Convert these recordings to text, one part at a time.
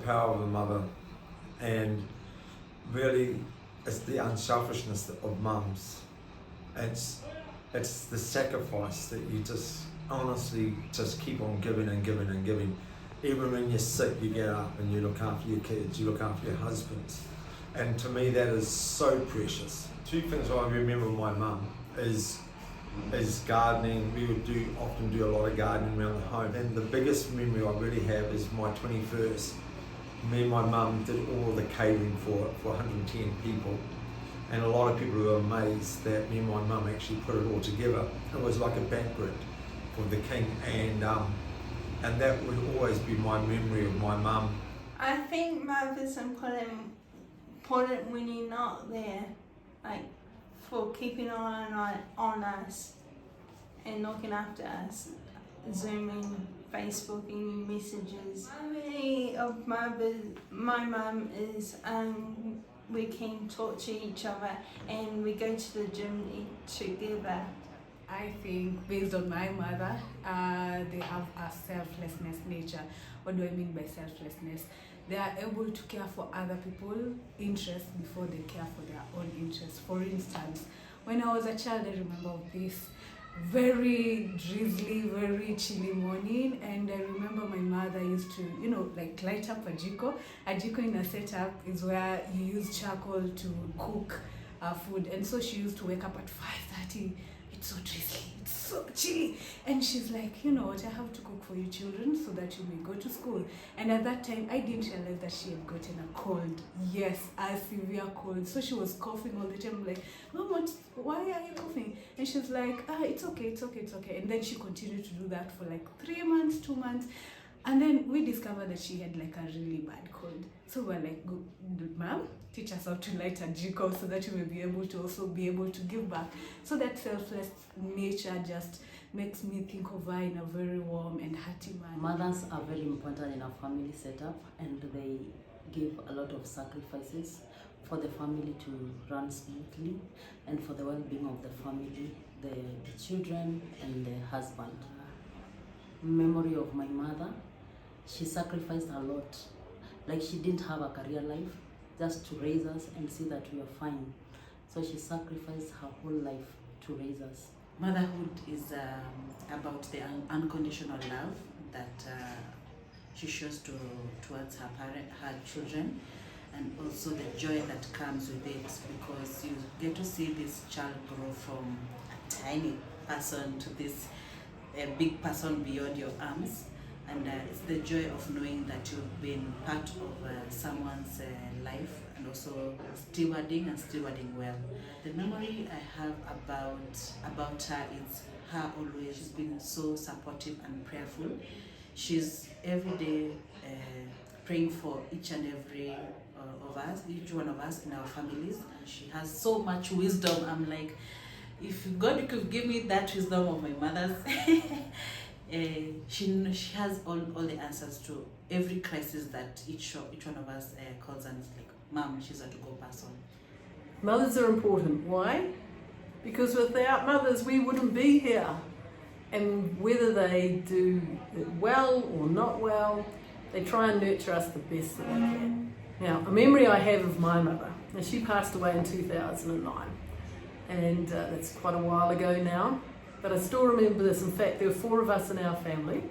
power of a mother, and really it's the unselfishness of mums. It's the sacrifice that you just honestly just keep on giving and giving and giving. Even when you're sick, you get up and you look after your kids, you look after your husbands. And to me that is so precious. Two things I remember my mum is gardening. We would often do a lot of gardening around the home. And the biggest memory I really have is my 21st. Me and my mum did all the catering for 110 people. And a lot of people were amazed that me and my mum actually put it all together. It was like a banquet for the king, and that would always be my memory of my mum. I think mother's important when you're not there, like for keeping an eye on us and looking after us, Zooming, Facebooking messages. My memory of my mum is we can talk to each other and we go to the gym together. I think based on my mother, they have a selflessness nature. What do I mean by selflessness? They are able to care for other people's interests before they care for their own interests. For instance, when I was a child, I remember this very drizzly, very chilly morning, and I remember my mother used to, like light up a jiko. A jiko in a setup is where you use charcoal to cook food, and so she used to wake up at 5:30. It's so drizzly, it's so chilly, and she's like, you know what, I have to cook for you children so that you may go to school. And at that time I didn't realize that she had gotten a cold. Yes, a severe cold. So she was coughing all the time. I'm like, Mom, why are you coughing? And she's like, it's okay. And then she continued to do that for like 3 months, 2 months. And then we discovered that she had like a really bad cold. So we're like, Mom, teach us how to light a jiko so that you may be able to also be able to give back. So that selfless nature just makes me think of her in a very warm and hearty manner. Mothers are very important in our family setup, and they give a lot of sacrifices for the family to run smoothly and for the well-being of the family, the children and the husband. Memory of my mother, she sacrificed a lot. Like, she didn't have a career life, just to raise us and see that we are fine. So she sacrificed her whole life to raise us. Motherhood is about the unconditional love that she shows towards her children, and also the joy that comes with it, because you get to see this child grow from a tiny person to this big person beyond your arms. And it's the joy of knowing that you've been part of someone's life, and also stewarding well. The memory I have about her is her always. She's been so supportive and prayerful. She's every day praying for each and every each one of us in our families. And she has so much wisdom. I'm like, if God could give me that wisdom of my mother's, she has all the answers to every crisis that each one of us calls, and it's like, Mom, she's a to-go person. Mothers are important. Why? Because without mothers we wouldn't be here. And whether they do it well or not well, they try and nurture us the best that they can. Now, a memory I have of my mother, and she passed away in 2009, and that's quite a while ago now. But I still remember this. In fact, there were 4 of us in our family,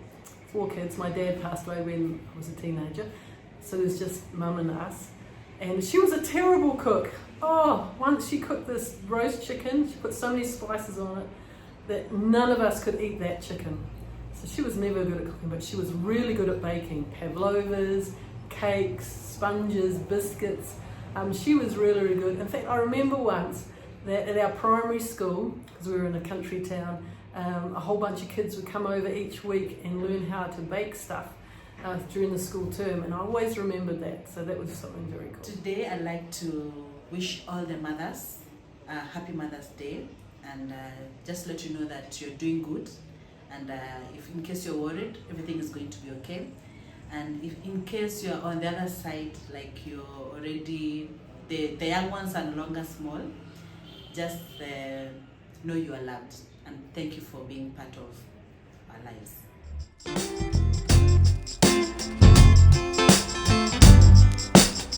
4 kids. My dad passed away when I was a teenager, so there was just Mum and us. And she was a terrible cook. Once she cooked this roast chicken, she put so many spices on it that none of us could eat that chicken. So she was never good at cooking, but she was really good at baking. Pavlovas, cakes, sponges, biscuits. She was really, really good. In fact, I remember once that at our primary school, because we were in a country town, a whole bunch of kids would come over each week and learn how to bake stuff during the school term, and I always remembered that, so that was something very cool. Today I'd like to wish all the mothers a happy Mother's Day, and just let you know that you're doing good, and if in case you're worried, everything is going to be okay. And if in case you're on the other side, like you're already, the young ones are no longer small, just know you are loved, and thank you for being part of our lives.